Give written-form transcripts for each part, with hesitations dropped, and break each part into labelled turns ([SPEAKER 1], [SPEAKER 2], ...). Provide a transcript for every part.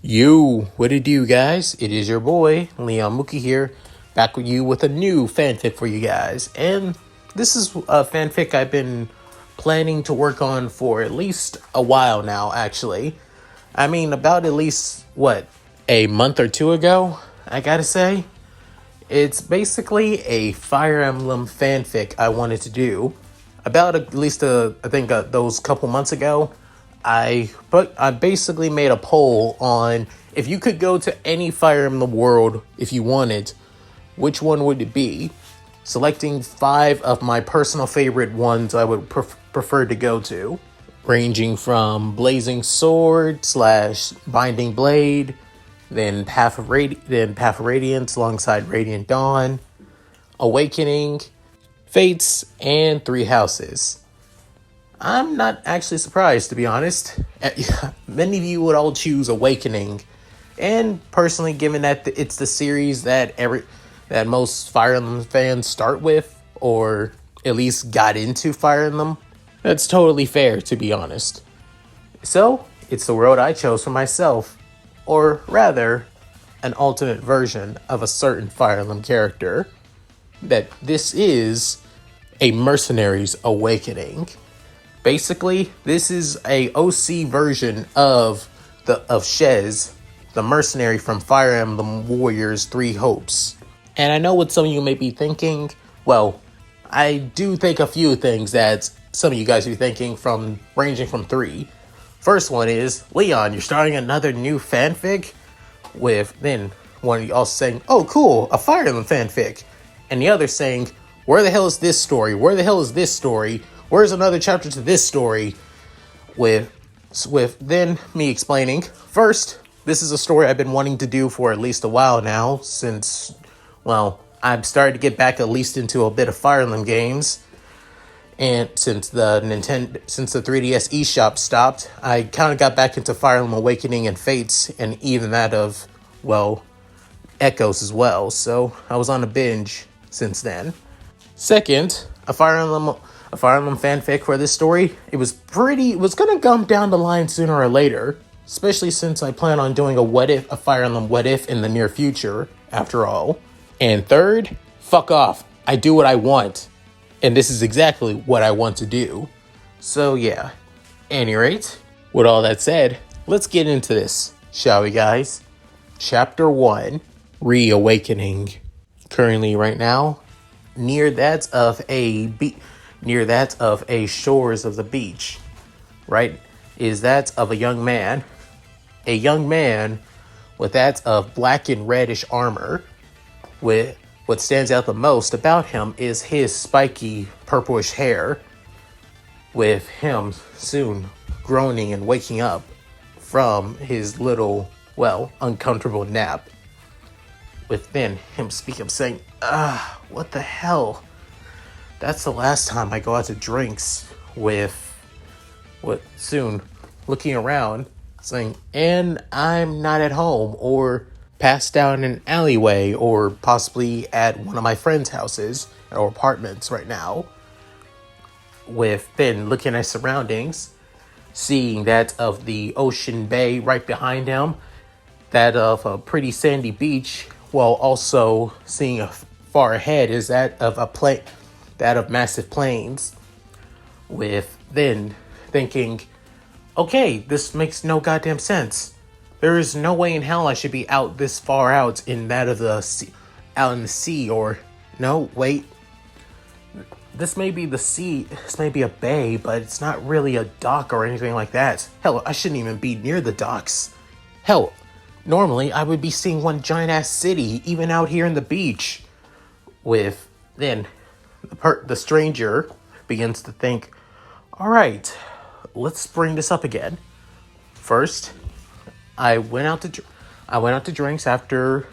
[SPEAKER 1] Yo, what it do, guys? It is your boy, Leon Mookie here, back with you with a new fanfic for you guys. And this is a fanfic I've been planning to work on for at least a while now, actually. I mean, about at least, a month or two ago, I gotta say. It's basically a Fire Emblem fanfic I wanted to do. About at least, those couple months ago. I basically made a poll on if you could go to any Fire Emblem world if you wanted, which one would it be? Selecting 5 of my personal favorite ones I would prefer to go to, ranging from Blazing Sword / Binding Blade, then Path of Radiance alongside Radiant Dawn, Awakening, Fates, and Three Houses. I'm not actually surprised, to be honest. Many of you would all choose Awakening. And personally, given that it's the series that most Fire Emblem fans start with, or at least got into Fire Emblem, that's totally fair, to be honest. So, it's the world I chose for myself. Or rather, an alternate version of a certain Fire Emblem character. That this is a Mercenary's Awakening. Basically, this is a OC version of Shez, the mercenary from Fire Emblem Warriors 3 Hopes. And I know what some of you may be thinking. Well, I do think a few things that some of you guys are thinking, ranging from 3. First one is, Leon, you're starting another new fanfic? With then one of you also saying, oh cool, a Fire Emblem fanfic. And the other saying, where the hell is this story? Where the hell is this story? Where's another chapter to this story? With then me explaining, first, this is a story I've been wanting to do for at least a while now, since, I've started to get back at least into a bit of Fire Emblem games. And since the 3DS eShop stopped, I kind of got back into Fire Emblem Awakening and Fates, and even that of, Echoes as well. So I was on a binge since then. Second, a Fire Emblem fanfic for this story. It was gonna come down the line sooner or later, especially since I plan on doing a Fire Emblem What If in the near future, after all. And third, fuck off. I do what I want. And this is exactly what I want to do. So yeah. Any rate, with all that said, let's get into this, shall we, guys? Chapter 1, Reawakening. Currently, right now, near that of a shores of the beach, right, is that of a young man with that of black and reddish armor. With what stands out the most about him is his spiky purplish hair, with him soon groaning and waking up from his little, uncomfortable nap. With then him saying, what the hell? That's the last time I go out to drinks, with soon looking around, saying, and I'm not at home, or passed out in an alleyway, or possibly at one of my friends' houses or apartments right now. With then looking at surroundings, seeing that of the ocean bay right behind him, that of a pretty sandy beach, while also seeing far ahead is that of massive plains. With then thinking, okay, this makes no goddamn sense. There is no way in hell I should be out this far out in that of the sea, out in the sea, or no, wait. This may be the sea, this may be a bay, but it's not really a dock or anything like that. Hell, I shouldn't even be near the docks. Hell, normally I would be seeing one giant ass city, even out here in the beach. With then the stranger begins to think, alright, let's bring this up again. First, I went out to drinks after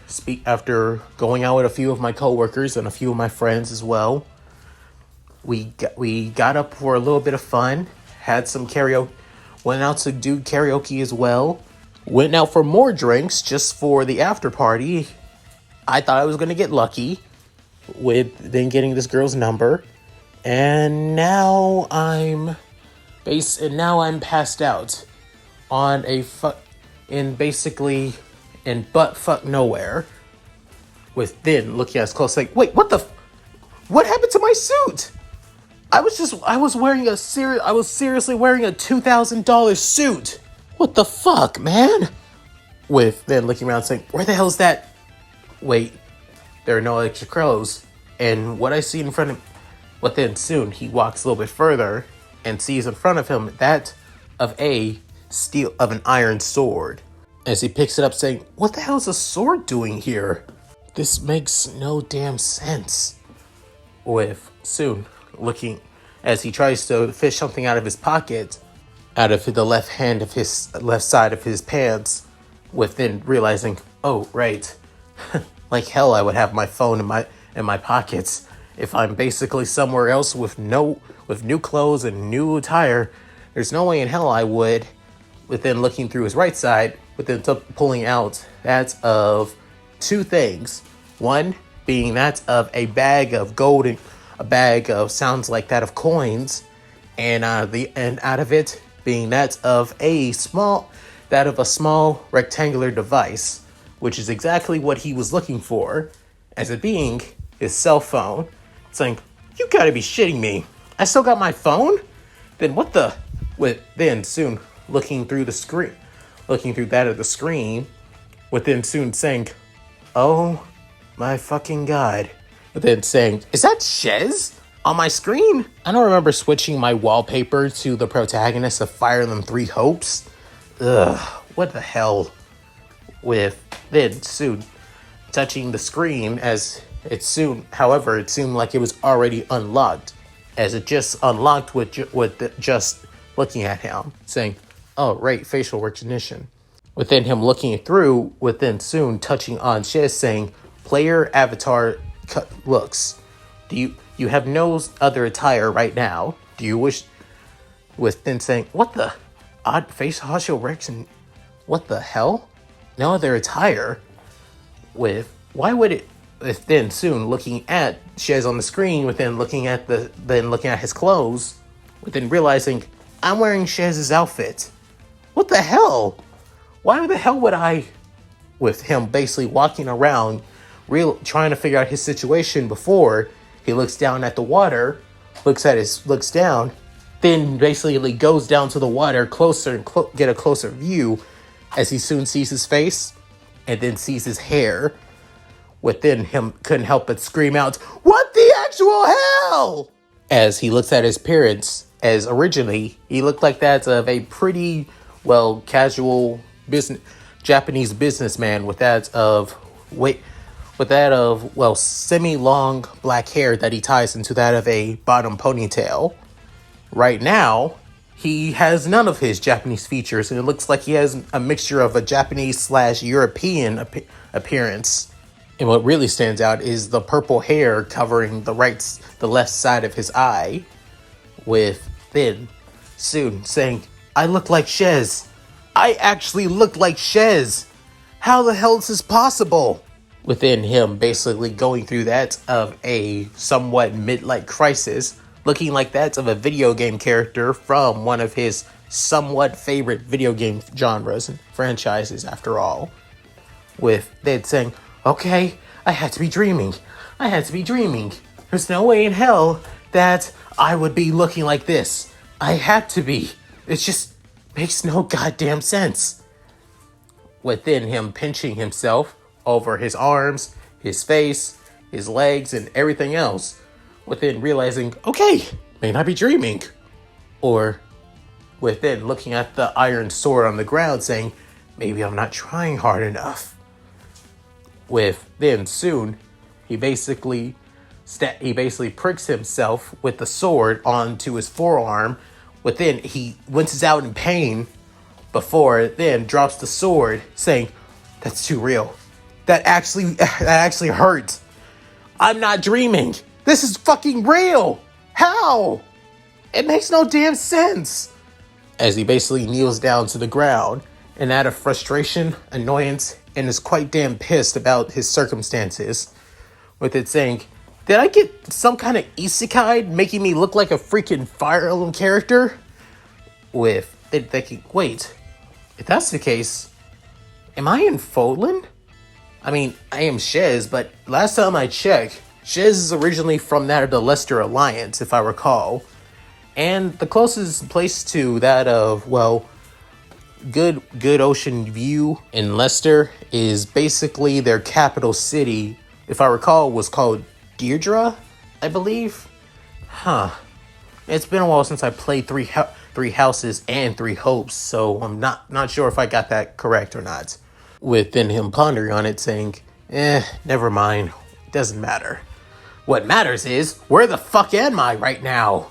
[SPEAKER 1] going out with a few of my coworkers and a few of my friends as well. We got up for a little bit of fun, had some karaoke. went out to do karaoke as well, went out for more drinks just for the after party. I thought I was going to get lucky with then getting this girl's number, and now I'm passed out on in butt fuck nowhere, with then looking at us close like, wait, what happened to my suit? I was seriously wearing a $2,000 suit. What the fuck, man? With then looking around saying, where the hell is that? Wait, there are no extra clothes. And what I see in front of, but then soon he walks a little bit further and sees in front of him that of an iron sword. As he picks it up saying, what the hell is a sword doing here? This makes no damn sense. With soon looking as he tries to fish something out of his pocket, out of the left side of his pants, with then realizing, oh right, like hell I would have my phone in my pockets if I'm basically somewhere else with new clothes and new attire. There's no way in hell I would. Within looking through his right side, within pulling out that of two things. One being that of a bag of gold and a bag of sounds like that of coins, and out of it being that of a small rectangular device, which is exactly what he was looking for, as it being his cell phone. Saying, you gotta be shitting me. I still got my phone? Then what the? Then soon looking through that of the screen, within soon saying, oh my fucking god. Then saying, is that Shez on my screen? I don't remember switching my wallpaper to the protagonist of Fire Emblem 3 Hopes. Ugh, what the hell? With then soon touching the screen however, it seemed like it was already unlocked, as it just unlocked with just looking at him, saying, oh, right, facial recognition. Within him looking it through, within soon touching on Shez saying, player avatar looks. You have no other attire right now. Do you wish? Within saying, what the? Odd face facial recognition. What the hell? No other attire? With, why would it? Then soon looking at Shez on the screen, within looking at his clothes, within realizing, I'm wearing Shez's outfit. What the hell? Why the hell would I? With him basically walking around, trying to figure out his situation before he looks down at the water, looks down, then basically goes down to the water closer and get a closer view, as he soon sees his face, and then sees his hair. Within him couldn't help but scream out, what the actual hell? As he looks at his appearance, as originally he looked like that of a pretty casual Japanese businessman with that of semi-long black hair that he ties into that of a bottom ponytail. Right now, he has none of his Japanese features, and it looks like he has a mixture of a Japanese/European appearance. And what really stands out is the purple hair covering the left side of his eye, with then soon saying, I look like Shez. I actually look like Shez. How the hell is this possible? Within him basically going through that of a somewhat midlife crisis, looking like that of a video game character from one of his somewhat favorite video game genres and franchises after all. With then saying, okay, I had to be dreaming. There's no way in hell that I would be looking like this. I had to be. It just makes no goddamn sense. Within him pinching himself over his arms, his face, his legs, and everything else. Within realizing, okay, may not be dreaming. Or within looking at the iron sword on the ground saying, maybe I'm not trying hard enough. With then soon, he basically pricks himself with the sword onto his forearm. Within he winces out in pain before it then drops the sword, saying, "That's too real. That actually hurt. I'm not dreaming. This is fucking real. How? It makes no damn sense." as he basically kneels down to the ground and out of frustration, annoyance, and is quite damn pissed about his circumstances, with it saying, "Did I get some kind of isekai making me look like a freaking Fire Emblem character?" With it thinking, wait, if that's the case, am I in Fodlan? I mean, I am Shez, but last time I checked, Shez is originally from that of the Leicester Alliance, if I recall. And the closest place to that of, well, Good Ocean View in Leicester is basically their capital city, if I recall, was called Deirdre, I believe. It's been a while since I played Three Houses and Three Hopes, so I'm not sure if I got that correct or not. Within him pondering on it, saying, never mind, it doesn't matter. What matters is, where the fuck am I right now?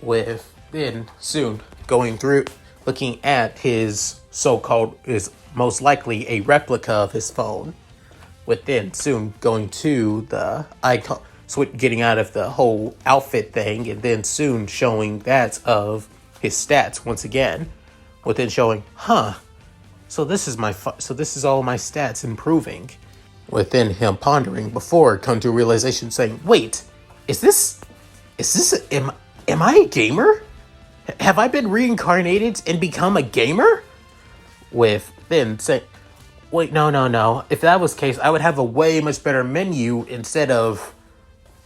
[SPEAKER 1] With then soon going through, looking at his so-called, is most likely a replica of his phone. With then soon going to the icon, getting out of the whole outfit thing, and then soon showing that of his stats once again. With then showing, so this is all my stats improving. Within him pondering before come to a realization saying, wait, am I a gamer? Have I been reincarnated and become a gamer? With then saying, wait, no. If that was the case, I would have a way much better menu instead of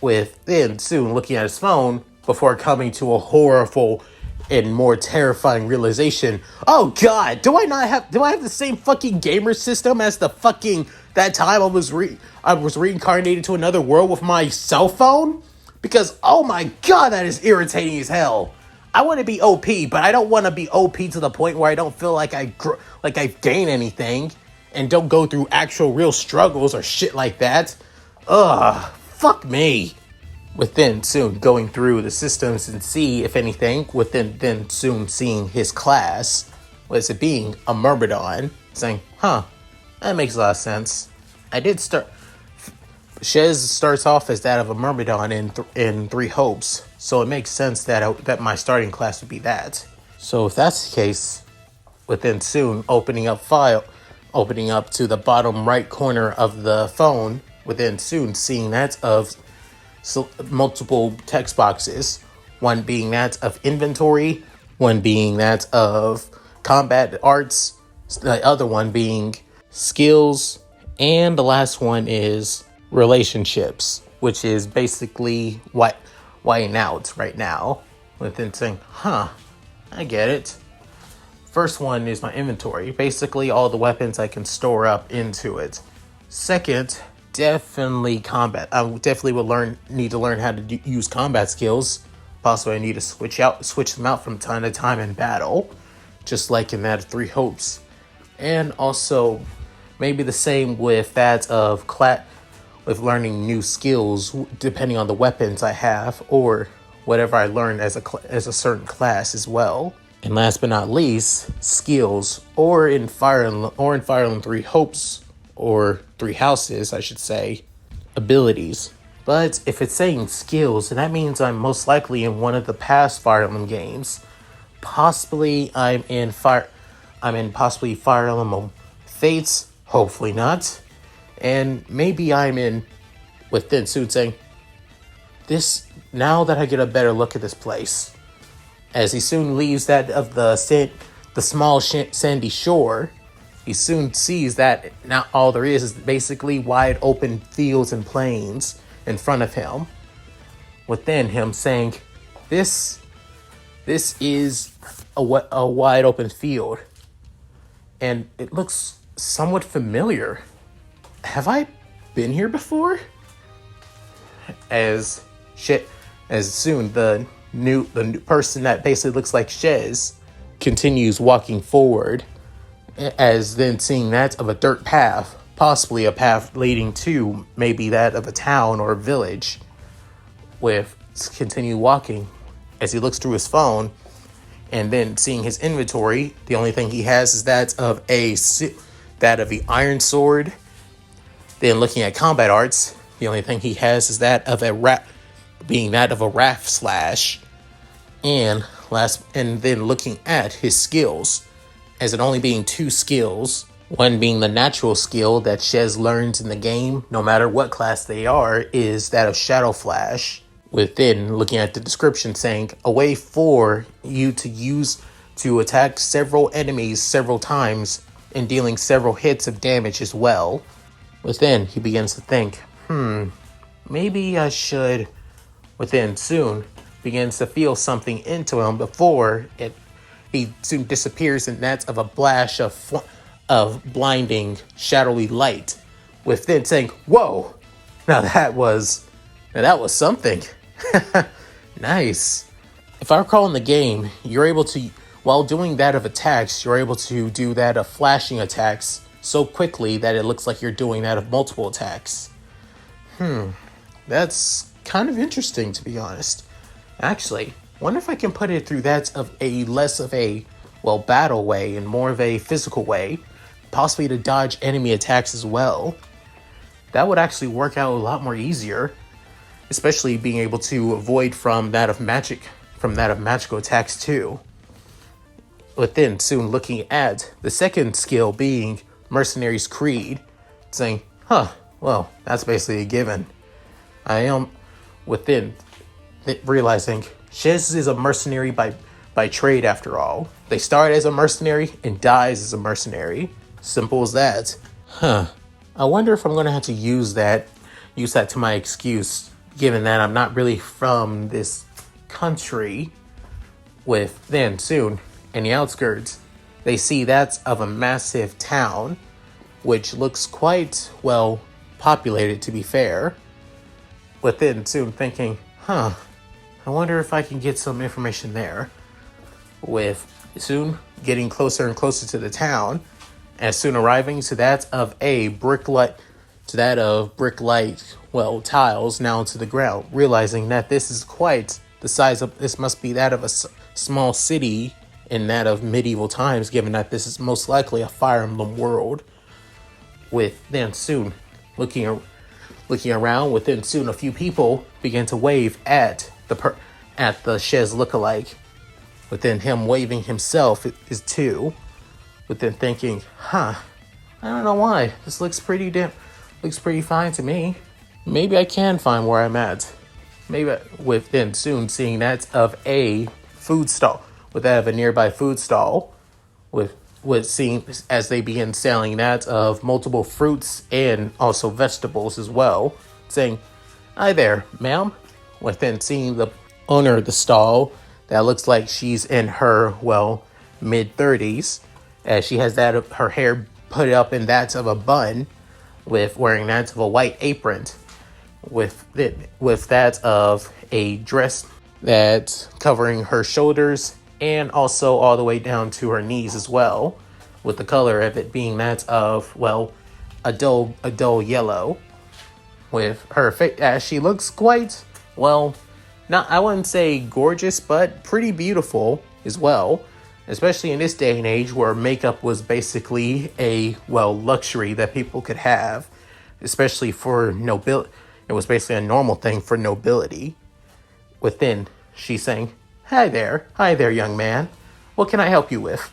[SPEAKER 1] with then soon looking at his phone before coming to a horrible and more terrifying realization. Oh god, do I have the same fucking gamer system as the fucking that time I was reincarnated to another world with my cell phone? Because oh my god, that is irritating as hell. I want to be OP, but I don't want to be OP to the point where I don't feel like I gain anything and don't go through actual real struggles or shit like that. Ugh, fuck me. Within soon going through the systems and see if anything, within then soon seeing his class, was it being a Myrmidon, saying, that makes a lot of sense. Shez starts off as that of a Myrmidon in Three Hopes, so it makes sense that my starting class would be that. So if that's the case, within soon opening up to the bottom right corner of the phone, within soon seeing that of multiple text boxes, one being that of inventory, one being that of combat arts, the other one being skills, and the last one is relationships, which is basically whiting out right now. Within saying, I get it. First one is my inventory, basically all the weapons I can store up into it. Second, definitely combat. I definitely need to learn how to use combat skills. Possibly I need to switch them out from time to time in battle, just like in that of Three Hopes. And also, maybe the same with that of with learning new skills depending on the weapons I have or whatever I learn as a certain class as well. And last but not least, skills, or in Fire Emblem Three Hopes, or Three Houses, I should say, abilities. But if it's saying skills, then that means I'm most likely in one of the past Fire Emblem games. Possibly I'm in Fire Emblem Fates, hopefully not. And maybe I'm in within soon saying, this, now that I get a better look at this place. As he soon leaves that of the small sandy shore, he soon sees that now all there is basically wide open fields and plains in front of him. Within him saying, this is a wide open field. And it looks somewhat familiar. Have I been here before? As soon the new person that basically looks like Shez continues walking forward, as then seeing that of a dirt path, possibly a path leading to maybe that of a town or a village, with continue walking as he looks through his phone, and then seeing his inventory, the only thing he has is that of the iron sword. Then looking at combat arts, the only thing he has is that of a raft slash. And then looking at his skills, as it only being two skills, one being the natural skill that Shez learns in the game, no matter what class they are, is that of Shadow Flash. Within looking at the description saying a way for you to use to attack several enemies several times and dealing several hits of damage as well. Within he begins to think, maybe I should. Within soon begins to feel something into him before he soon disappears, and that's of a flash of blinding shadowy light. Within saying, "Whoa, now that was something." Nice. If I recall in the game, you're able to, while doing that of attacks, you're able to do that of flashing attacks so quickly that it looks like you're doing that of multiple attacks. That's kind of interesting, to be honest. Actually, wonder if I can put it through that of a less of a, battle way and more of a physical way, possibly to dodge enemy attacks as well. That would actually work out a lot more easier, especially being able to avoid from that of magical attacks too. But then soon looking at the second skill being Mercenary's Creed, saying, that's basically a given. I am within realizing Shez is a mercenary by trade after all. They start as a mercenary and dies as a mercenary. Simple as that. I wonder if I'm going to have to use that to my excuse, given that I'm not really from this country. With then soon in the outskirts, they see that's of a massive town, which looks quite well populated, to be fair. But then soon thinking, I wonder if I can get some information there. With soon getting closer and closer to the town, and soon arriving to that of brick light, tiles now to the ground, realizing that this is quite the size of, this must be that of a small city in that of medieval times, given that this is most likely a Fire Emblem world. With then soon looking around, within soon a few people begin to wave at the Shez lookalike. Within him waving himself is too. Within thinking, I don't know why. This looks pretty fine to me. Maybe I can find where I'm at. Maybe within soon seeing that of a food stall, with that of a nearby food stall, with seeing as they begin selling that of multiple fruits and also vegetables as well, saying, "Hi there, ma'am." Within seeing the owner of the stall, that looks like she's in her mid-30s, as she has that of her hair put up in that of a bun, with wearing that of a white apron, with that of a dress that's covering her shoulders and also all the way down to her knees as well, with the color of it being that of a dull yellow. With her face, as she looks quite not, I wouldn't say gorgeous, but pretty beautiful as well, especially in this day and age where makeup was basically a luxury that people could have, especially for nobility. It was basically a normal thing for nobility. Within, she's saying, hi there, young man. What can I help you with?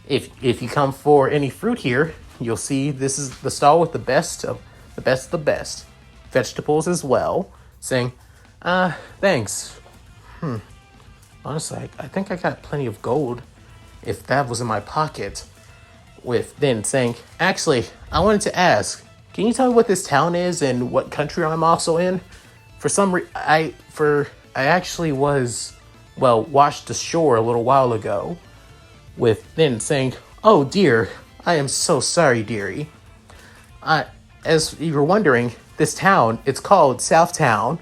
[SPEAKER 1] If you come for any fruit here, you'll see this is the stall with the best of the best. Vegetables as well. Saying, thanks. Honestly, I think I got plenty of gold if that was in my pocket. With then saying, actually, I wanted to ask, can you tell me what this town is and what country I'm also in? For some reason, I actually was, washed ashore a little while ago. With then saying, oh dear, I am so sorry, dearie. As you were wondering, this town, it's called Southtown.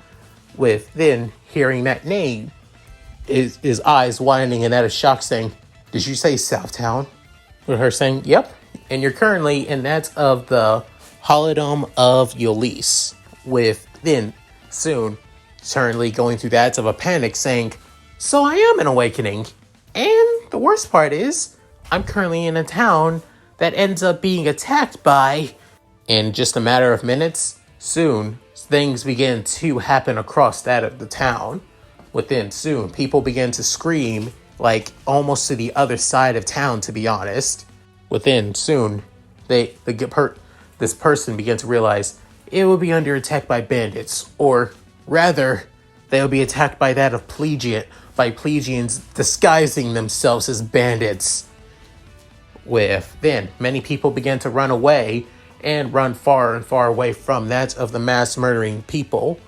[SPEAKER 1] With then hearing that name, his eyes widening and out of shock, saying, did you say Southtown? With her saying, yep. And you're currently in that of the Holodome of Ulysses. With then soon certainly going through that of a panic, saying, so I am an awakening. And the worst part is, I'm currently in a town that ends up being attacked by, in just a matter of minutes, soon things begin to happen across that of the town. Within soon, people began to scream, like almost to the other side of town, to be honest. Within soon, this person began to realize it will be under attack by bandits, or rather, they will be attacked by plebeians disguising themselves as bandits. Then many people began to run away and run far and far away from that of the mass murdering people.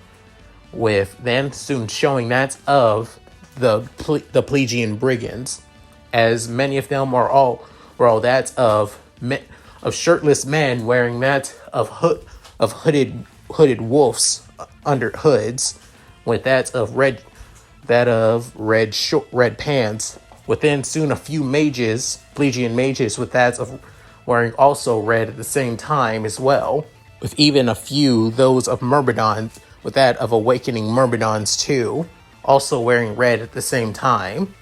[SPEAKER 1] Then soon showing that of the plebeian brigands, as many of them were all that of shirtless men wearing that of hooded wolves under hoods, with that of red pants. Within soon a few plebeian mages, with that of wearing also red at the same time as well, with even a few those of Myrmidons, with that of awakening Myrmidons too, also wearing red at the same time.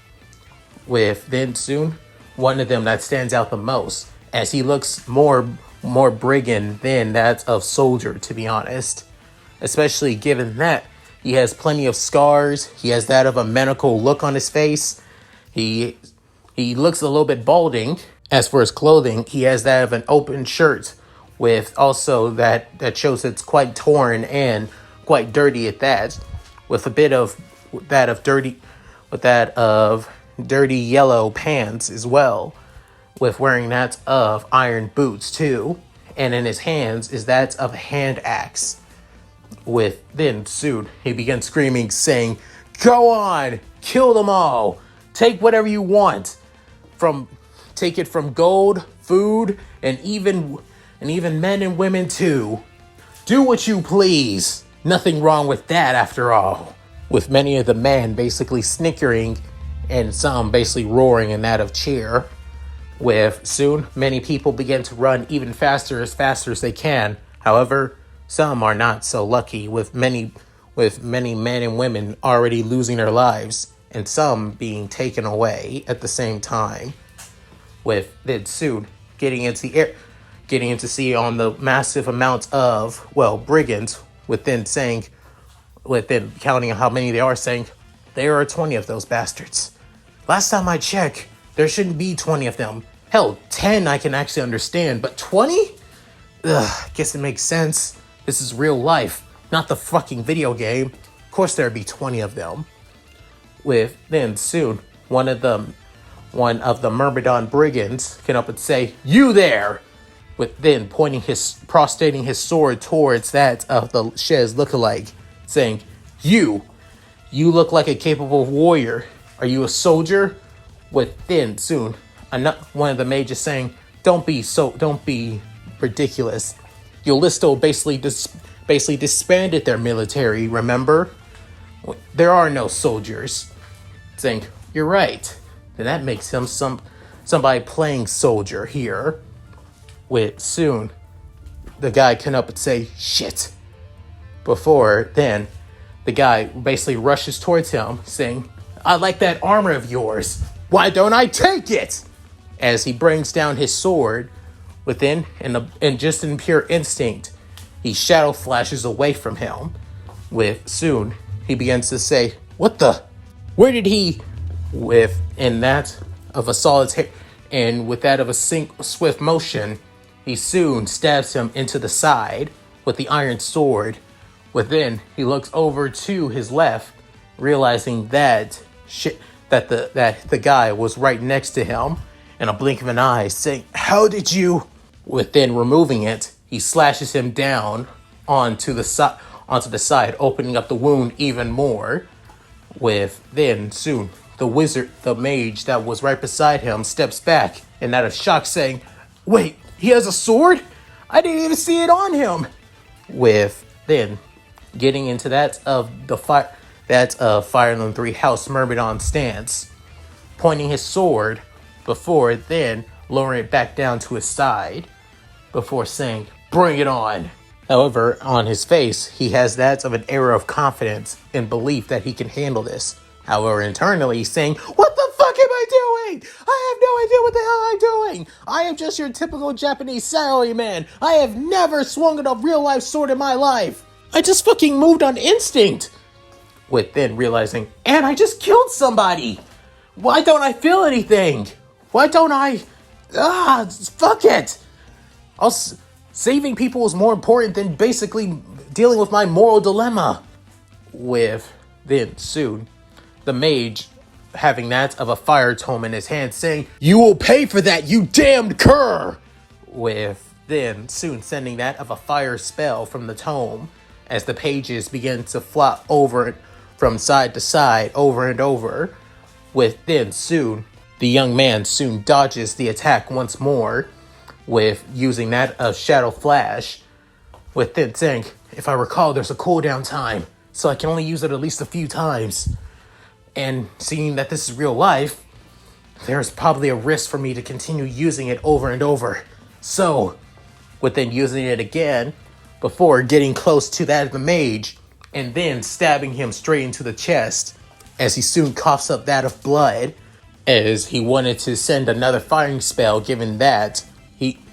[SPEAKER 1] Then soon one of them that stands out the most, as he looks more brigand than that of soldier, to be honest, especially given that he has plenty of scars. He has that of a medical look on his face. He looks a little bit balding. As for his clothing, he has that of an open shirt, with also that shows it's quite torn and quite dirty at that, with a bit of dirty yellow pants as well, with wearing that of iron boots too, and in his hands is that of a hand axe. Then soon he begins screaming, saying, "Go on, kill them all, take whatever you want, take it from gold, food, and even men and women too. Do what you please. Nothing wrong with that after all." With many of the men basically snickering and some basically roaring in that of cheer. Soon many people begin to run even faster as they can. However, some are not so lucky, with many men and women already losing their lives, and some being taken away at the same time. Then soon getting into see on the massive amounts of brigands, within counting how many they are, saying there are 20 of those bastards. Last time I checked, there shouldn't be 20 of them. Hell, 10 I can actually understand, but 20? Ugh, guess it makes sense. This is real life, not the fucking video game. Of course there'd be 20 of them. Then soon, one of the Myrmidon brigands came up and say, "You there!" Then prostrating his sword towards that of the Shez lookalike, saying, You look like a capable warrior. Are you a soldier?" Then soon, one of the mages saying, Don't be ridiculous. Yolisto basically disbanded their military, remember? There are no soldiers. Saying, "You're right." Then that makes him somebody playing soldier here. Soon, the guy come up and say, "Shit." Before then, the guy basically rushes towards him, saying, "I like that armor of yours. Why don't I take it?" As he brings down his sword, and just in pure instinct, he shadow flashes away from him. Soon, he begins to say, "What the? Where did he?" In that of a solitary, and with that of a swift motion, he soon stabs him into the side with the iron sword. Then he looks over to his left, realizing that the guy was right next to him. In a blink of an eye, saying, "How did you?" Then removing it, he slashes him down onto the side, opening up the wound even more. Then soon, the mage that was right beside him steps back in out of shock, saying, "Wait, he has a sword? I didn't even see it on him." Then getting into that of Fire Emblem 3 House Myrmidon stance, pointing his sword, before then lowering it back down to his side, before saying, "Bring it on." However, on his face, he has that of an air of confidence and belief that he can handle this. However, internally, he's saying, "What the fuck am I doing? I have no idea what the hell I'm doing. I am just your typical Japanese salaryman. I have never swung a real-life sword in my life. I just fucking moved on instinct." with then realizing, and I just killed somebody. Why don't I feel anything? Why don't I? Fuck it. Saving people is more important than basically dealing with my moral dilemma. With then soon, the mage having that of a fire tome in his hand saying, "You will pay for that, you damned cur!" With then soon sending that of a fire spell from the tome as the pages begin to flop over from side to side over and over. With then soon, the young man soon dodges the attack once more with using that of Shadow Flash. With then saying, if I recall, there's a cooldown time, so I can only use it at least a few times. And seeing that this is real life, there's probably a risk for me to continue using it over and over. So, with then using it again, before getting close to that of the mage, and then stabbing him straight into the chest, as he soon coughs up that of blood, as he wanted to send another firing spell, given that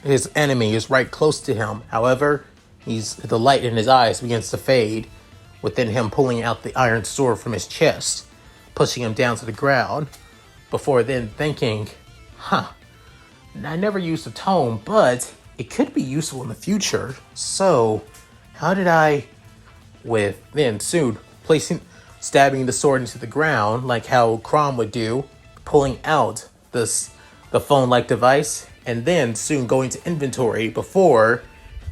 [SPEAKER 1] his enemy is right close to him. However, the light in his eyes begins to fade, within him pulling out the iron sword from his chest, pushing him down to the ground, before then thinking, I never used a tome, but it could be useful in the future. So, how did I, with then soon stabbing the sword into the ground, like how Crom would do, pulling out the phone-like device, and then soon going to inventory before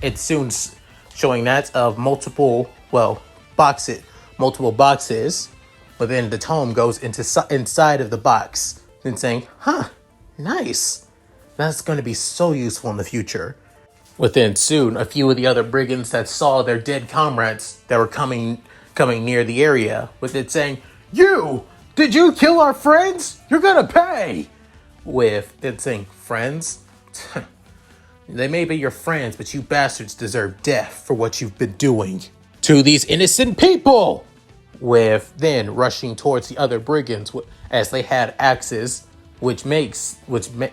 [SPEAKER 1] it's soon showing that of multiple boxes, but then the tome goes inside of the box, then saying, nice. That's going to be so useful in the future. Within soon, a few of the other brigands that saw their dead comrades that were coming near the area, with it saying, did you kill our friends? You're gonna pay! With it saying, friends? They may be your friends, but you bastards deserve death for what you've been doing to these innocent people! With then rushing towards the other brigands as they had axes, which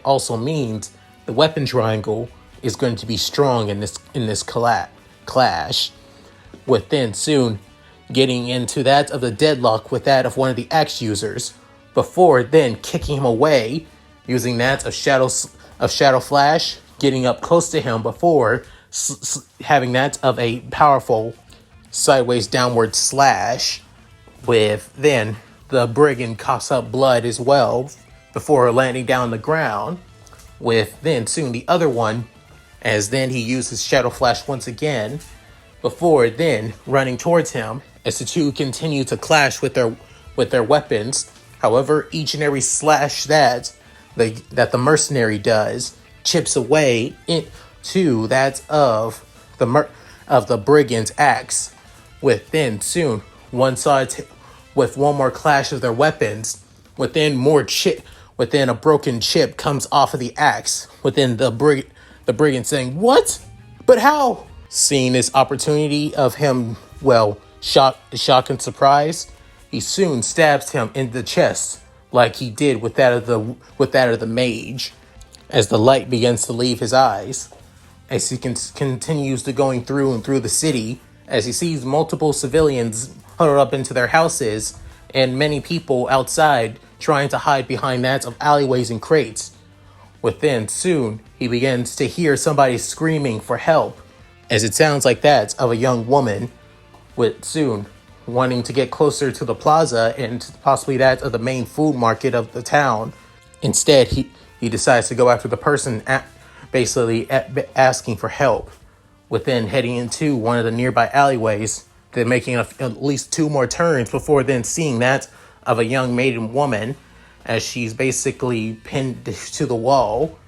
[SPEAKER 1] also means the weapon triangle is going to be strong in this clash. With then soon getting into that of the deadlock with that of one of the axe users, before then kicking him away, using that of Shadow Flash, getting up close to him before having that of a powerful sideways downward slash. With then the brigand coughs up blood as well before landing down on the ground. With then soon the other one, as then he uses Shadow Flash once again, before then running towards him as the two continue to clash with their weapons. However, each and every slash that the mercenary does chips away into that of the brigand's axe. With then soon one side with one more clash of their weapons, within a broken chip comes off of the axe. Within the brigand saying, "What? But how?" Seeing this opportunity of him, shock and surprise, he soon stabs him in the chest, like he did with that of the mage, as the light begins to leave his eyes, as he continues to going through the city, as he sees multiple civilians huddled up into their houses, and many people outside trying to hide behind that of alleyways and crates. Within soon, he begins to hear somebody screaming for help, as it sounds like that of a young woman, with soon wanting to get closer to the plaza and possibly that of the main food market of the town. Instead, he decides to go after the person asking for help, within heading into one of the nearby alleyways, then making at least two more turns before then seeing that of a young maiden woman as she's basically pinned to the wall,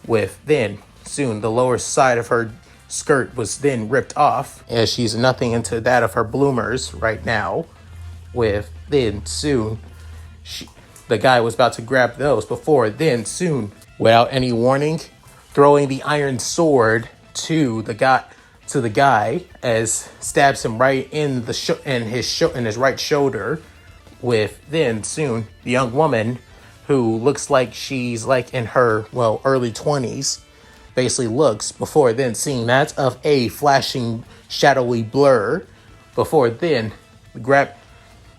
[SPEAKER 1] with then soon the lower side of her skirt was then ripped off as she's nothing into that of her bloomers right now. With then soon the guy was about to grab those before then soon, without any warning, throwing the iron sword to the guy as stabs him right in his right shoulder. With then soon the young woman, who looks like she's like in her early 20s, basically looks before then seeing that of a flashing shadowy blur, before then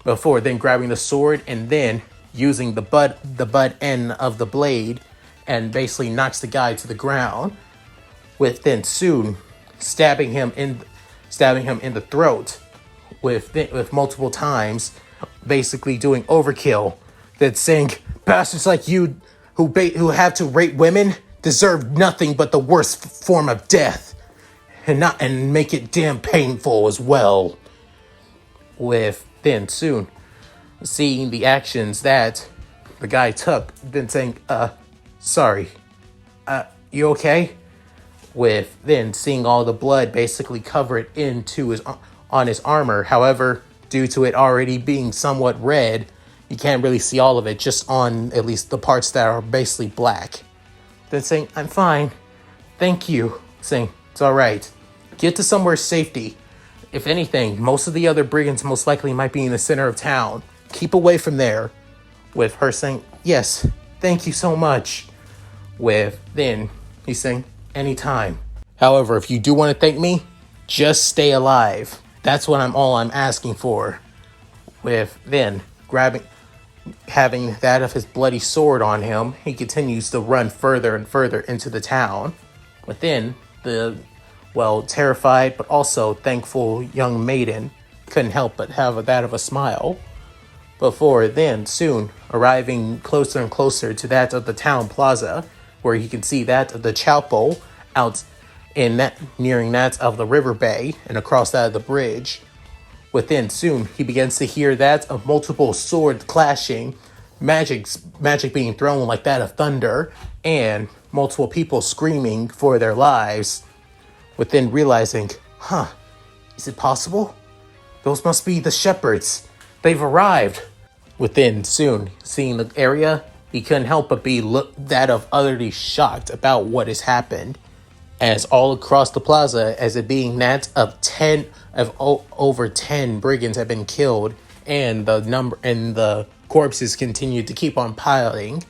[SPEAKER 1] before then grabbing the sword and then using the butt end of the blade and basically knocks the guy to the ground, with then soon stabbing him in the throat with multiple times, basically doing overkill. Then saying, bastards like you who have to rape women deserve nothing but the worst form of death, and make it damn painful as well. With then soon seeing the actions that the guy took, then saying, sorry, you okay? With then seeing all the blood basically covered on his armor. However, due to it already being somewhat red, you can't really see all of it, just on at least the parts that are basically black. Then saying, I'm fine, thank you. Saying, it's all right, get to somewhere safety. If anything, most of the other brigands most likely might be in the center of town. Keep away from there. With her saying, yes, thank you so much. With then he's saying, anytime. However, if you do want to thank me, just stay alive. That's what all I'm asking for. With then having that of his bloody sword on him, he continues to run further and further into the town. Within the terrified but also thankful young maiden couldn't help but have that of a smile. Before then soon arriving closer and closer to that of the town plaza, where he can see that of the chapel out in that nearing that of the river bay and across that of the bridge. Within soon he begins to hear that of multiple swords clashing, magic being thrown like that of thunder, and multiple people screaming for their lives. Within realizing, is it possible? Those must be the shepherds. They've arrived. Within soon seeing the area, he couldn't help but be that of utterly shocked about what has happened, as all across the plaza, as it being that of over 10 brigands have been killed, and the corpses continue to keep on piling,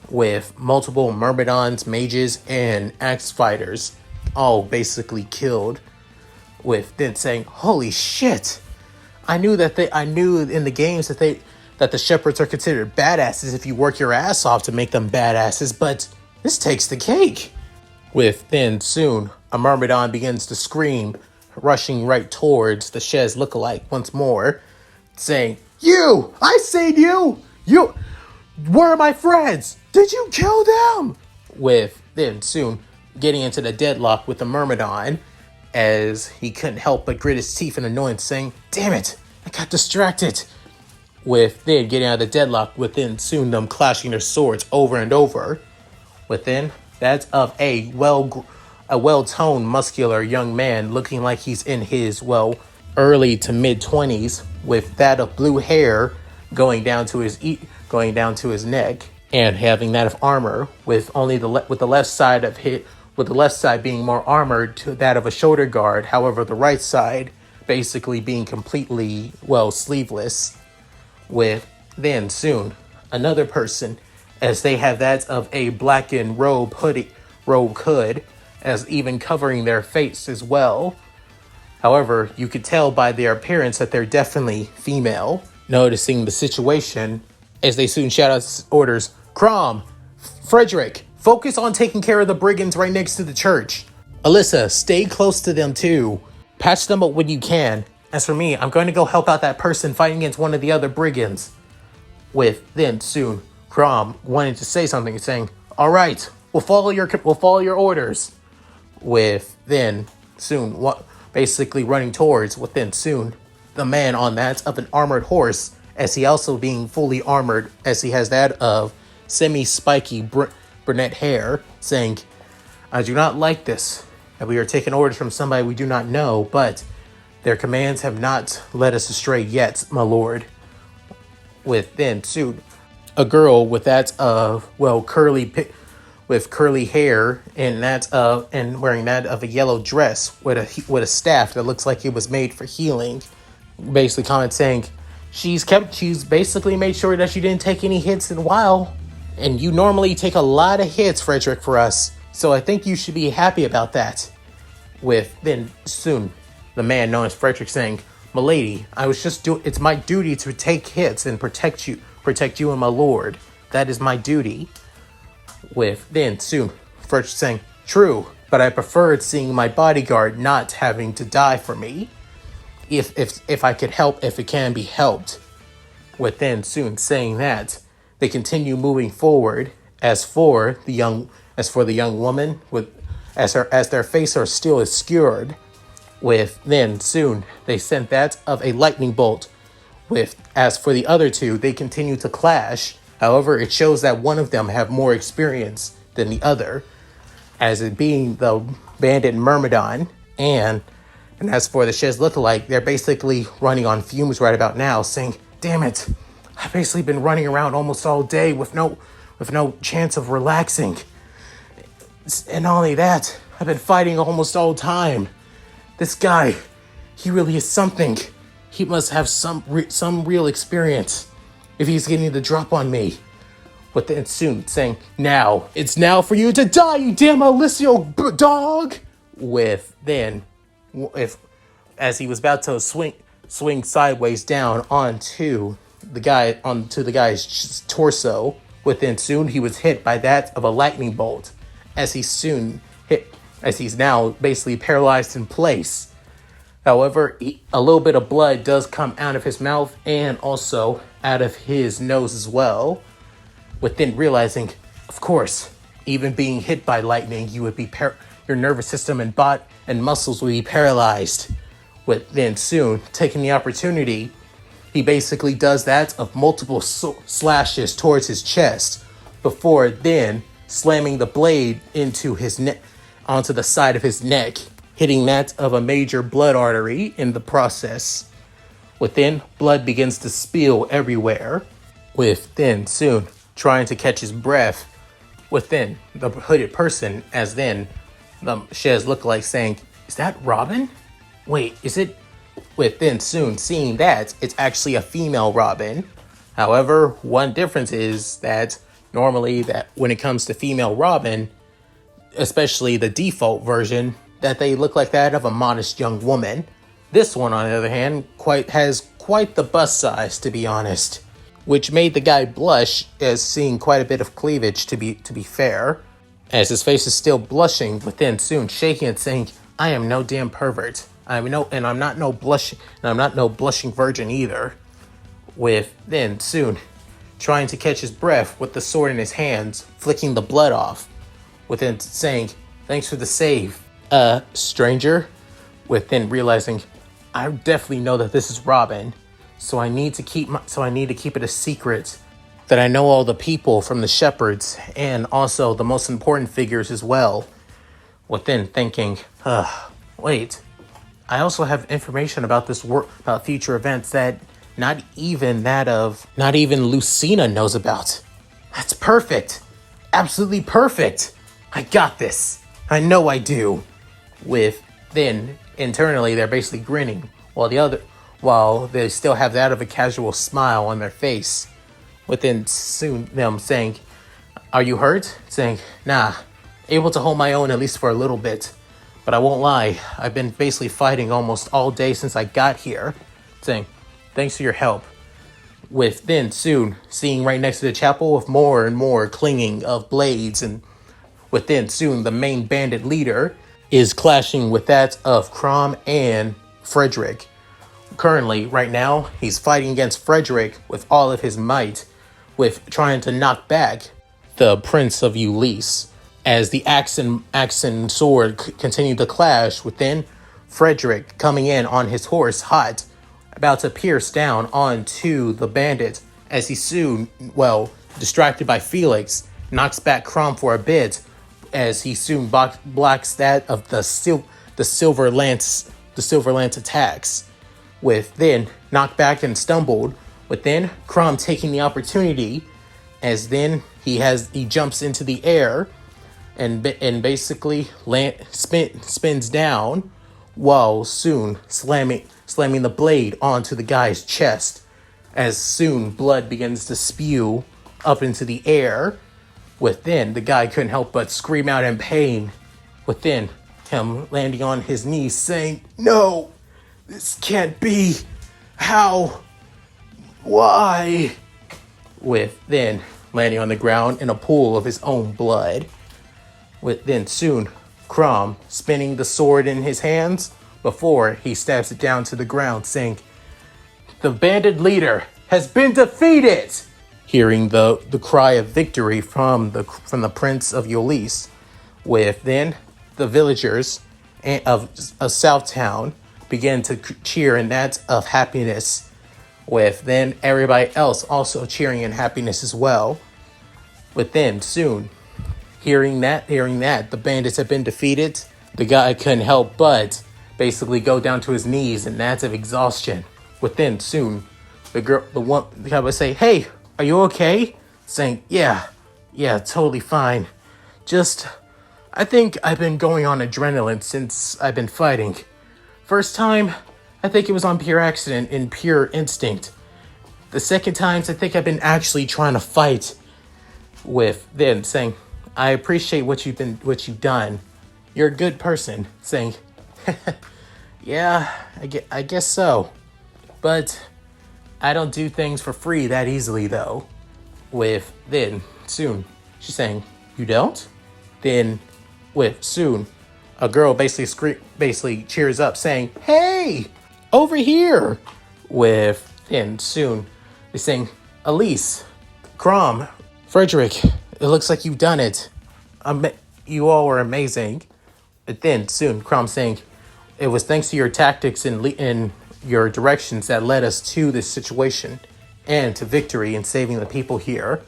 [SPEAKER 1] with multiple myrmidons, mages, and axe fighters all basically killed. With then saying, holy shit, I knew in the games that the shepherds are considered badasses if you work your ass off to make them badasses, but this takes the cake. With then soon a myrmidon begins to scream, rushing right towards the Shez lookalike once more, saying, you! I seen you! You! Where are my friends? Did you kill them? With then soon getting into the deadlock with the myrmidon, as he couldn't help but grit his teeth in annoyance, saying, damn it, I got distracted. With then getting out of the deadlock, within soon them clashing their swords over and over. Within that of a well-toned, muscular young man looking like he's in his, early to mid-20s, with that of blue hair going down to his neck, and having that of armor, with only the left side being more armored to that of a shoulder guard. However, the right side basically being completely, sleeveless. With then soon another person, as they have that of a blackened robe hood, as even covering their face as well. However, you could tell by their appearance that they're definitely female. Noticing the situation, as they soon shout out orders, Crom, Frederick, focus on taking care of the brigands right next to the church. Alyssa, stay close to them too. Patch them up when you can. As for me, I'm going to go help out that person fighting against one of the other brigands. With then soon Crom wanting to say something, saying, all right, we'll follow your orders. With then soon basically running towards within soon the man on that of an armored horse, as he also being fully armored, as he has that of semi-spiky brunette hair, saying, I do not like this, that we are taking orders from somebody we do not know, but their commands have not led us astray yet, my lord. With then soon a girl with that of with curly hair and wearing that of a yellow dress with a staff that looks like it was made for healing, basically comment saying, she's basically made sure that you didn't take any hits in a while, and you normally take a lot of hits, Frederick, for us, so I think you should be happy about that. With then soon the man known as Frederick saying, "Milady, it's my duty to take hits and protect you and my lord. That is my duty." With then soon Frederick saying, "True, but I preferred seeing my bodyguard not having to die for me. If I could help, if it can be helped." With then soon saying that, they continue moving forward. As for the young woman, as their faces are still obscured, with then soon they sent that of a lightning bolt. As for the other two, they continue to clash. However, it shows that one of them have more experience than the other, as it being the bandit Myrmidon. And as for the Shez lookalike, they're basically running on fumes right about now, saying, "Damn it, I've basically been running around almost all day with no chance of relaxing. And not only that, I've been fighting almost all time. This guy, he really is something. He must have some real experience if he's getting the drop on me." With then soon saying, It's now for you to die, you damn Alessio dog." With then, as he was about to swing sideways down onto the guy's torso, within soon he was hit by that of a lightning bolt, as he's now basically paralyzed in place. However, a little bit of blood does come out of his mouth and also out of his nose as well. Within realizing, of course, even being hit by lightning, you would be your nervous system and muscles would be paralyzed. Within soon taking the opportunity, he basically does that of multiple slashes towards his chest, before then slamming the blade into his onto the side of his neck, hitting that of a major blood artery in the process. Within, blood begins to spill everywhere. Within, soon trying to catch his breath, within the hooded person, as then the Shez lookalike saying, "Is that Robin? Wait, is it?" Within soon seeing that it's actually a female Robin. However, one difference is that normally that when it comes to female Robin, especially the default version, that they look like that of a modest young woman. This one, on the other hand, has quite the bust size, to be honest, which made the guy blush, as seeing quite a bit of cleavage, to be fair, as his face is still blushing, but then soon shaking and saying, "I am no damn pervert. I'm not no blushing virgin either." With then soon trying to catch his breath with the sword in his hands, flicking the blood off, within saying, "Thanks for the save, stranger." Within realizing, I definitely know that this is Robin, so I need to keep it a secret that I know all the people from the shepherds and also the most important figures as well. Within thinking, wait, I also have information about about future events that not even Lucina knows about. That's perfect. Absolutely perfect. I got this. I know I do. With then internally they're basically grinning while they still have that of a casual smile on their face. Within soon them saying, "Are you hurt?" Saying, "Nah, able to hold my own at least for a little bit. But I won't lie, I've been basically fighting almost all day since I got here." Saying, "Thanks for your help." With then soon seeing right next to the chapel with more and more clinging of blades, and within soon the main bandit leader is clashing with that of Crom and Frederick. Currently, right now, he's fighting against Frederick with all of his might, with trying to knock back the Prince of Ulysses, as the axe and sword continue to clash. Within, Frederick coming in on his horse hot, about to pierce down onto the bandit, as he soon, distracted by Felix, knocks back Crom for a bit, as he soon blocks that of the silver lance attacks. With then knocked back and stumbled, with then Crom taking the opportunity, as then he jumps into the air and basically spins down, while soon slamming the blade onto the guy's chest, as soon blood begins to spew up into the air. Within, the guy couldn't help but scream out in pain, within him landing on his knees saying, "No, This can't be. How? Why? With then landing on the ground in a pool of his own blood. With then soon Crom spinning the sword in his hands before he stabs it down to the ground, saying, "The bandit leader has been defeated!" Hearing the cry of victory from the Prince of Eulise, with then the villagers of Southtown begin to cheer in that of happiness, with then everybody else also cheering in happiness as well. But then soon, hearing that the bandits have been defeated, the guy couldn't help but basically go down to his knees in that of exhaustion. Within soon, the guy would say, "Hey, are you okay?" Saying, yeah, totally fine. Just, I think I've been going on adrenaline since I've been fighting. First time, I think it was on pure accident and pure instinct. The second times, I think I've been actually trying to fight." With then saying, "I appreciate what you've done. You're a good person." Saying, "Yeah, I guess so. But I don't do things for free that easily, though." With then soon, she's saying, "You don't?" Then with soon, a girl basically cheers up, saying, "Hey, over here!" With then soon, they're saying, "Elise, Crom, Frederick, it looks like you've done it. You all were amazing." But then soon, Crom saying, "It was thanks to your tactics and your directions that led us to this situation and to victory and saving the people here.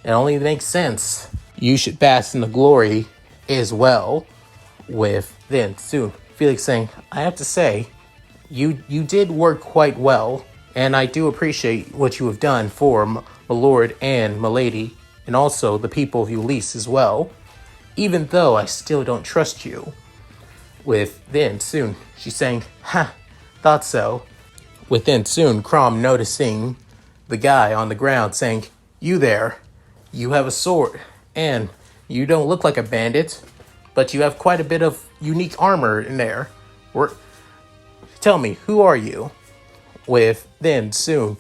[SPEAKER 1] It only makes sense. You should bask in the glory as well." With then soon, Felix saying, "I have to say, you did work quite well, and I do appreciate what you have done for my lord and my lady, and also the people of Eulise as well, even though I still don't trust you." With then soon, she's saying, "Ha, thought so." Within soon, Crom noticing the guy on the ground, saying, "You there, you have a sword, and you don't look like a bandit, but you have quite a bit of unique armor in there. Tell me, who are you?" With then soon,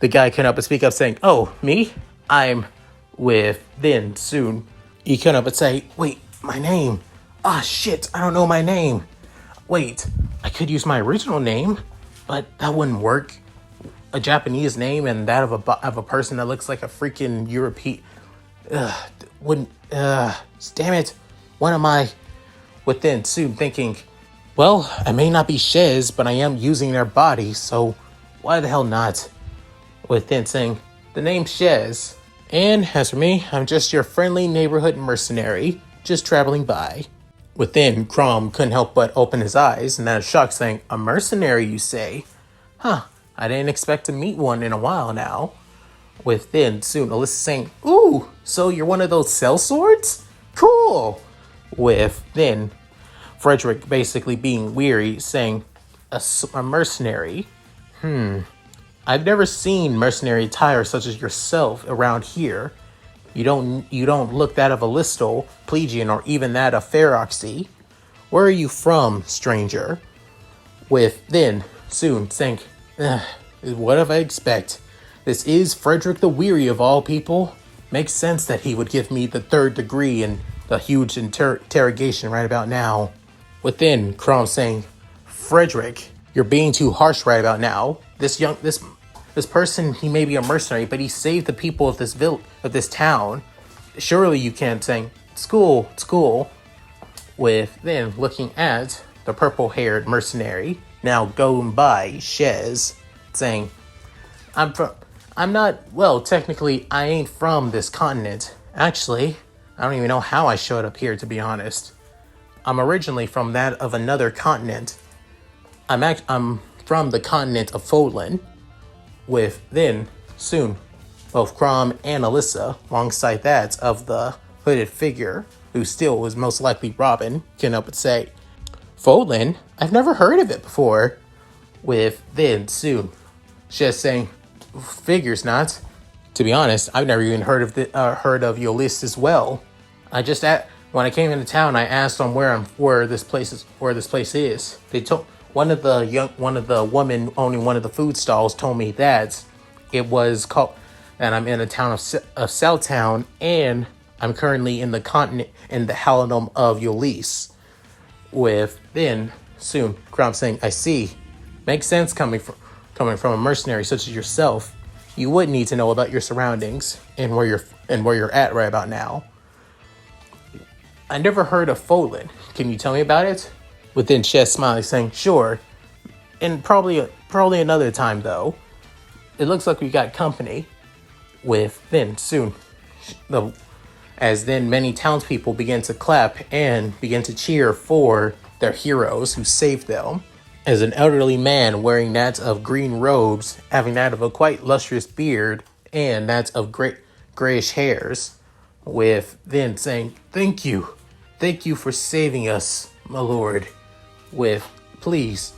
[SPEAKER 1] the guy came up and speak up, saying, "Oh, me? I'm..." With then soon, he came up and say, "Wait, my name? Ah, shit, I don't know my name. Wait, I could use my original name, but that wouldn't work. A Japanese name and that of a person that looks like a freaking European. Damn it. What am I?" Within soon thinking, "Well, I may not be Shez, but I am using their body, so why the hell not?" Within saying, "The name's Shez. And as for me, I'm just your friendly neighborhood mercenary, just traveling by." Within, Crom couldn't help but open his eyes and out of shock, saying, "A mercenary, you say? Huh, I didn't expect to meet one in a while now." Within, soon, Alyssa saying, "Ooh, so you're one of those sellswords? Cool." Within, Frederick basically being weary, saying, a mercenary? I've never seen mercenary attire such as yourself around here. You don't look that of a Listel, Plegian, or even that of Feroxy. Where are you from, stranger?" With then, soon, saying, "What if I expect? This is Frederick the Weary of all people. Makes sense that he would give me the 3rd degree and the huge interrogation right about now." Within, Crom saying, "Frederick, you're being too harsh right about now. This person, he may be a mercenary, but he saved the people of this town. Surely you can't say, it's cool." With then looking at the purple-haired mercenary, now going by Shez, saying, technically, I ain't from this continent. Actually, I don't even know how I showed up here, to be honest. I'm originally from that of another continent. I'm from the continent of Fodlan." With then, soon, both Crom and Alyssa, alongside that of the hooded figure, who still was most likely Robin, can up and say, "Fodlan? I've never heard of it before." With then, soon, just saying, "Figures not. To be honest, I've never even heard of Eulise as well. When I came into town, I asked them where this place is. one of the women owning one of the food stalls told me that it was called, and I'm in a town of Southtown, and I'm currently in the continent in the Halidom of Ulysses. With then soon, Crown saying, "I see, makes sense coming from a mercenary such as yourself. You would need to know about your surroundings and where you're at right about now. I never heard of Folin. Can you tell me about it?" Within Chess smiling, saying, "Sure, and probably another time though. It looks like we got company." With then soon, as then many townspeople begin to clap and begin to cheer for their heroes who saved them. As an elderly man wearing that of green robes, having that of a quite lustrous beard and that of grayish hairs, with then saying, thank you for saving us, my lord. With please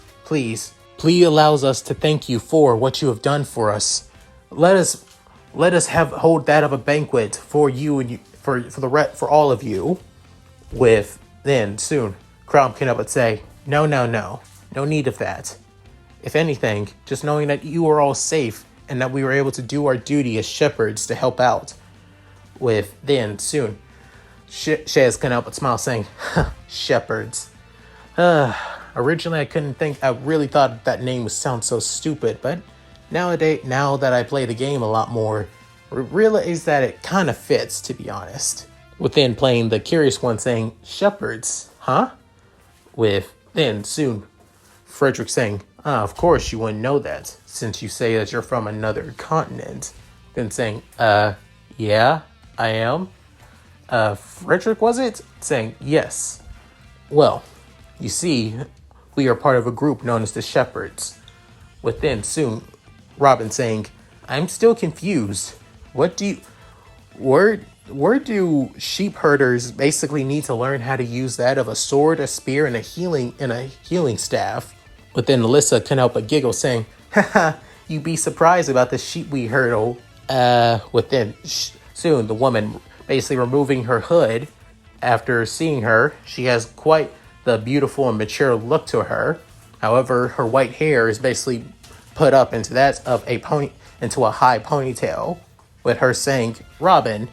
[SPEAKER 1] allows us to thank you for what you have done for us. Let us hold that of a banquet for you and for all of you. With then soon, Crown came up and say, no need of that. If anything, just knowing that you are all safe and that we were able to do our duty as shepherds to help out. With then soon, Shez came up and smiled, saying, shepherds. Originally I really thought that name would sound so stupid, but now that I play the game a lot more, I realize that it kind of fits, to be honest. Within playing the curious one saying, shepherds, huh? With then soon, Frederick saying, of course you wouldn't know that, since you say that you're from another continent. Then saying, yeah, I am. Frederick, was it? Saying, yes. Well, you see, we are part of a group known as the Shepherds. Within soon, Robin saying, I'm still confused. Where do sheep herders basically need to learn how to use that of a sword, a spear, and a healing staff? Within Alyssa couldn't help but giggle, saying, haha, you'd be surprised about the sheep we hurdle. Within soon, the woman basically removing her hood. After seeing her, she has quite the beautiful and mature look to her. However, her white hair is basically put up into that of into a high ponytail. With her saying, Robin.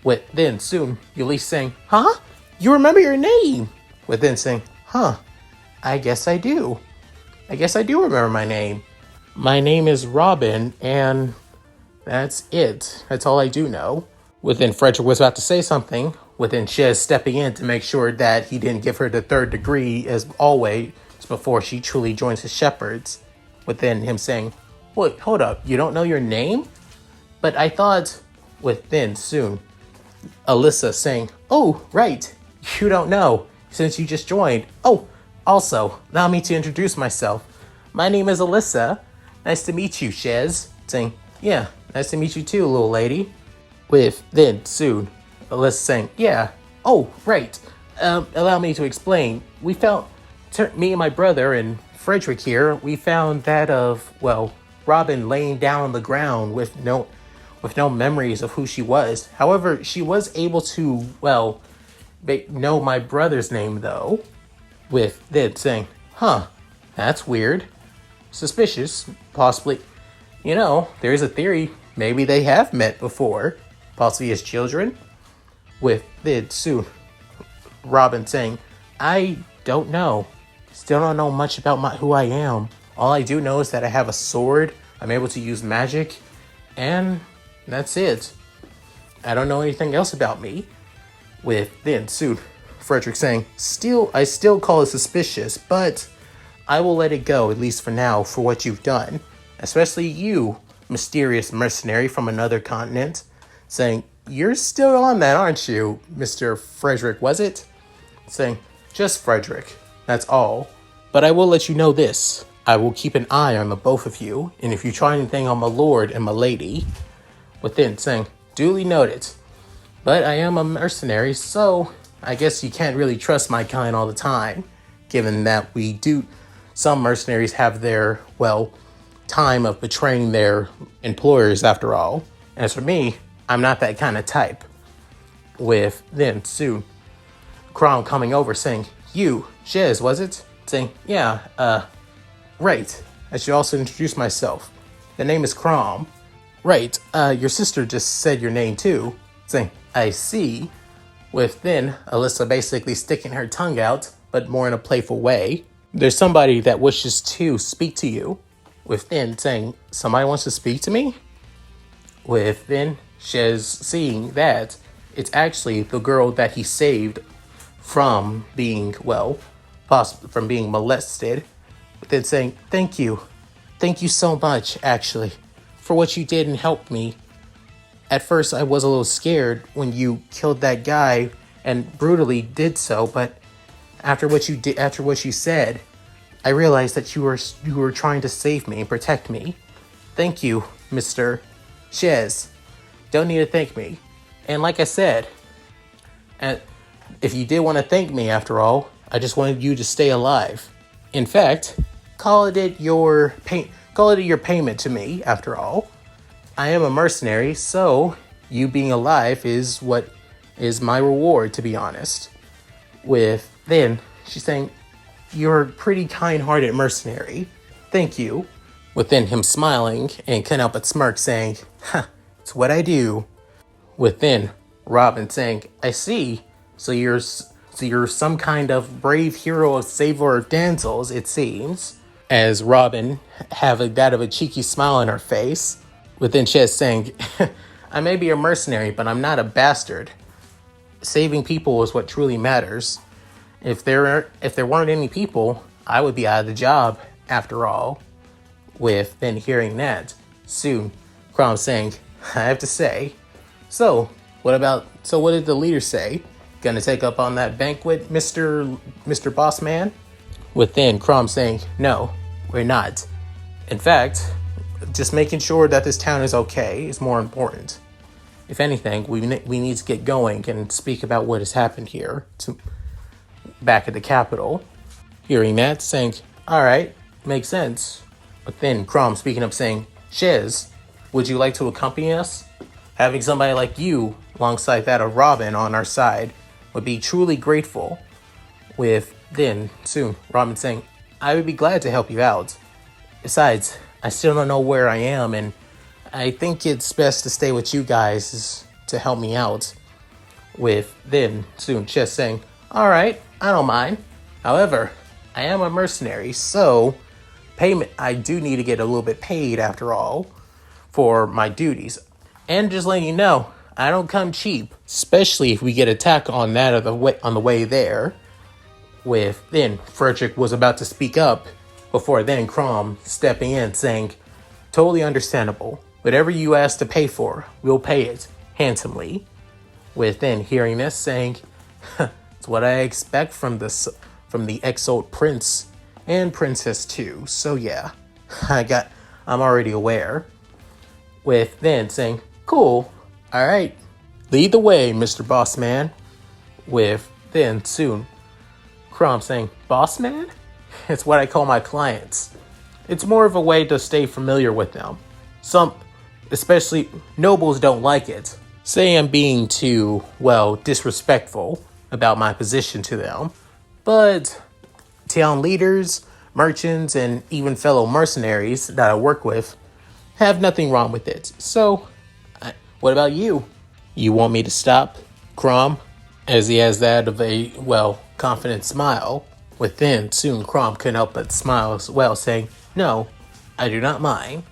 [SPEAKER 1] With then soon, Ulysses saying, huh? You remember your name? With then saying, huh? I guess I do. I guess I do remember my name. My name is Robin, and that's it. That's all I do know. Within Frederick was about to say something, within Shez stepping in to make sure that he didn't give her the third degree as always before she truly joins the Shepherds. Within him saying, wait, hold up, you don't know your name? But I thought, within soon, Alyssa saying, oh, right, you don't know, since you just joined. Oh, also, allow me to introduce myself. My name is Alyssa. Nice to meet you, Shez. Saying, yeah, nice to meet you too, little lady. With then soon, Alyssa saying, yeah, oh, right. Allow me to explain. We found, me and my brother and Frederick here, we found that of, well, Robin laying down on the ground with no memories of who she was. However, she was able to, well, know my brother's name, though. With then saying, huh, that's weird. Suspicious, possibly. You know, there's a theory. Maybe they have met before, possibly as children. With then soon, Robin saying, I don't know. Still don't know much about who I am. All I do know is that I have a sword. I'm able to use magic. And that's it. I don't know anything else about me. With then soon, Frederick saying, I still call it suspicious, but I will let it go, at least for now, for what you've done. Especially you, mysterious mercenary from another continent. Saying, you're still on that, aren't you, Mr. Frederick, was it? Saying, just Frederick, that's all. But I will let you know this. I will keep an eye on the both of you, and if you try anything on my lord and my lady. Within saying, duly noted. But I am a mercenary, so I guess you can't really trust my kind all the time, given that some mercenaries have their, well, time of betraying their employers after all. As for me, I'm not that kind of type. With then soon, Crown coming over saying, you, Shez, was it? saying, yeah, right. I should also introduce myself. The name is Crom. Right, your sister just said your name too. Saying, I see. With then Alyssa basically sticking her tongue out, but more in a playful way. There's somebody that wishes to speak to you. With then saying, somebody wants to speak to me? With then Shez seeing that it's actually the girl that he saved from being, well, possibly from being molested. But then saying, thank you. Thank you so much, actually, for what you did and helped me. At first, I was a little scared when you killed that guy and brutally did so, but after what you said, I realized that you were trying to save me and protect me. Thank you, Mr. Shez. Don't need to thank me. And like I said, if you did want to thank me after all, I just wanted you to stay alive. In fact, call it your payment to me after all. I am a mercenary, so you being alive is what is my reward, to be honest. With then she's saying, you're a pretty kind-hearted mercenary. Thank you. Within him smiling and couldn't help but smirk, saying, "Ha, it's what I do." Within Robin saying, "I see. So you're some kind of brave hero, saver of damsels, it seems." As Robin having that of a cheeky smile on her face. Within Chez saying, "I may be a mercenary, but I'm not a bastard. Saving people is what truly matters. If there weren't any people, I would be out of the job after all." With then hearing that, soon Crom saying, "I have to say, so what did the leader say? Gonna take up on that banquet, Mr. Boss Man?" With then Crom saying, "No, we're not. In fact, just making sure that this town is okay is more important. If anything, we need to get going and speak about what has happened here back at the capital." Hearing that, saying, "All right, makes sense." But then Crom speaking up saying, "Shez, would you like to accompany us? Having somebody like you alongside that of Robin on our side would be truly grateful." With then soon Robin saying, "I would be glad to help you out. Besides, I still don't know where I am, and I think it's best to stay with you guys to help me out." With then soon Chess saying, "All right, I don't mind. However, I am a mercenary, so I do need to get a little bit paid after all for my duties. And just letting you know, I don't come cheap, especially if we get attacked on the way there." With then Frederick was about to speak up before then Crom stepping in saying, "Totally understandable. Whatever you ask to pay for, we'll pay it handsomely." With then hearing this saying, "It's what I expect from the exiled prince and princess too. So yeah, I'm already aware." With then saying, "Cool. All right. Lead the way, Mr. Boss Man." With then soon Crom saying, "Boss Man? It's what I call my clients. It's more of a way to stay familiar with them. Some, especially nobles, don't like it. Say I'm being too, well, disrespectful about my position to them. But town leaders, merchants, and even fellow mercenaries that I work with have nothing wrong with it. So, what about you? You want me to stop, Crom?" As he has that of a, well, confident smile. Within, soon Crom couldn't help but smile as well, saying, "No, I do not mind.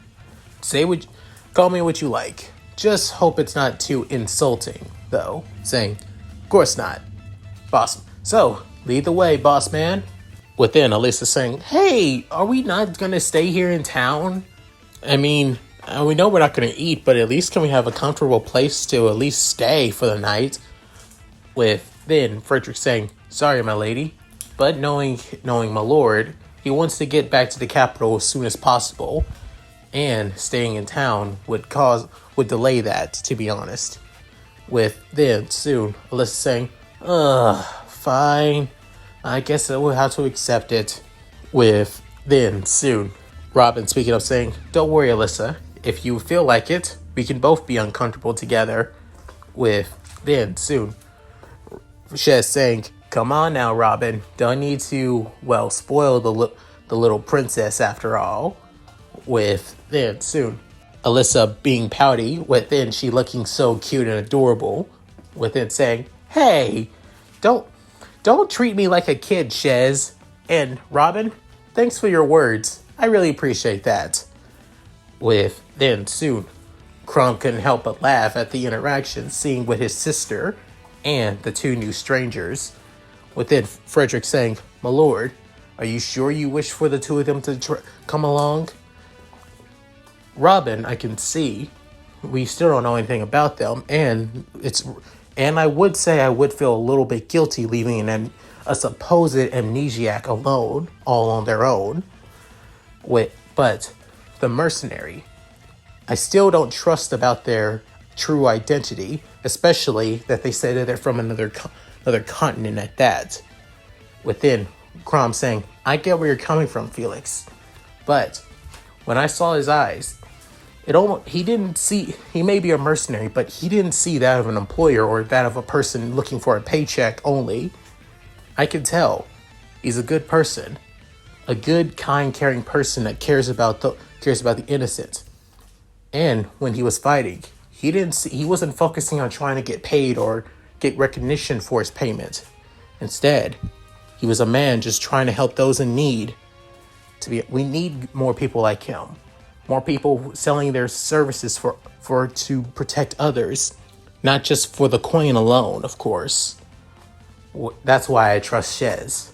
[SPEAKER 1] Call me what you like. Just hope it's not too insulting, though." Saying, "Of course not, boss. So, lead the way, boss man." Within, Alyssa saying, "Hey, are we not gonna stay here in town? I mean, we know we're not gonna eat, but at least can we have a comfortable place to at least stay for the night?" With then Frederick saying, "Sorry, my lady, but knowing my lord, he wants to get back to the capital as soon as possible, and staying in town would delay that, to be honest." With then soon Alyssa saying, "Fine. I guess I will have to accept it." With then soon Robin speaking up saying, "Don't worry, Alyssa. If you feel like it, we can both be uncomfortable together." With then soon Shez saying, Come on now, Robin. Don't need to, well, spoil the little princess after all. With then soon Alyssa being pouty, with then she looking so cute and adorable, with it saying, "Hey, don't treat me like a kid, Shez." And Robin, thanks for your words. I really appreciate that. With then soon Crumb couldn't help but laugh at the interaction, seeing with his sister and the two new strangers. Within Frederick saying, "My lord, are you sure you wish for the two of them to come along?" Robin, I can see, we still don't know anything about them, and I would say I would feel a little bit guilty leaving a supposed amnesiac alone, all on their own. But the mercenary, I still don't trust about their true identity, especially that they say that they're from another continent at that. Within Crom saying, "I get where you're coming from, Felix," but when I saw his eyes, he may be a mercenary, but he didn't see that of an employer or that of a person looking for a paycheck only. I can tell he's a good person, a good, kind, caring person that cares about the innocent. And when he was fighting, he wasn't focusing on trying to get paid or get recognition for his payment. Instead, he was a man just trying to help those in need. We need more people like him. More people selling their services to protect others, not just for the coin alone, of course. That's why I trust Shez.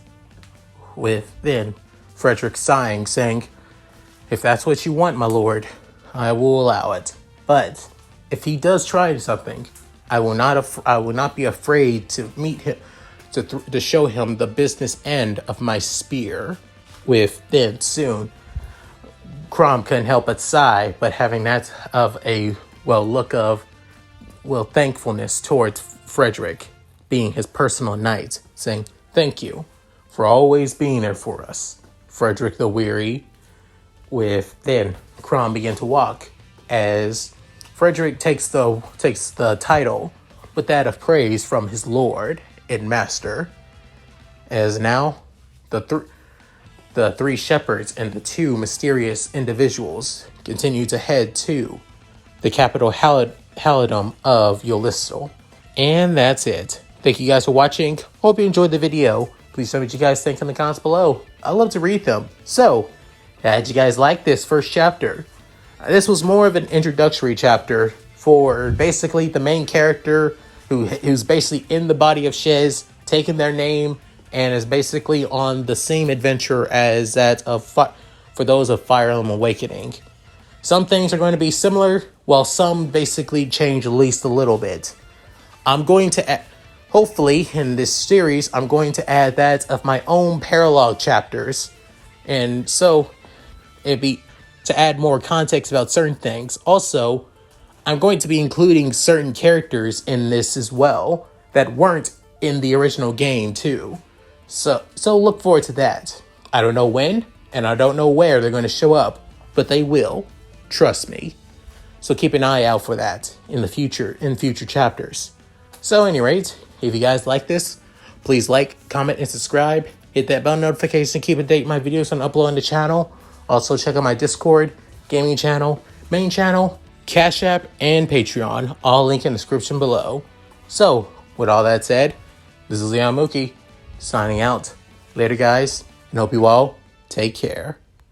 [SPEAKER 1] With then Frederick sighing, saying, "If that's what you want, my lord, I will allow it. But if he does try something, I will not be afraid to meet him, to show him the business end of my spear." With then soon Crom couldn't help but sigh, but having that of a look of thankfulness towards Frederick, being his personal knight, saying, "Thank you for always being there for us, Frederick the Weary." With then Crom began to walk as Frederick takes the title with that of praise from his lord and master, as now the three shepherds and the two mysterious individuals continue to head to the capital halidom of Yolistel. And that's it. Thank you guys for watching. Hope you enjoyed the video. Please tell me what you guys think in the comments below. I love to read them. So, how did you guys like this first chapter? This was more of an introductory chapter for basically the main character who's basically in the body of Shez, taking their name, and is basically on the same adventure as that of for those of Fire Emblem Awakening. Some things are going to be similar, while some basically change at least a little bit. I'm going to hopefully in this series, I'm going to add that of my own paralogue chapters, and so it'd be to add more context about certain things. Also, I'm going to be including certain characters in this as well that weren't in the original game too. So look forward to that. I don't know when, and I don't know where they're going to show up, but they will. Trust me. So keep an eye out for that in future chapters. So at any rate, if you guys like this, please like, comment, and subscribe. Hit that bell notification to keep updated my videos on uploading the channel. Also check out my Discord, gaming channel, main channel, Cash App, and Patreon. All linked in the description below. So with all that said, this is Leon Mookie, signing out. Later, guys, and hope you all take care.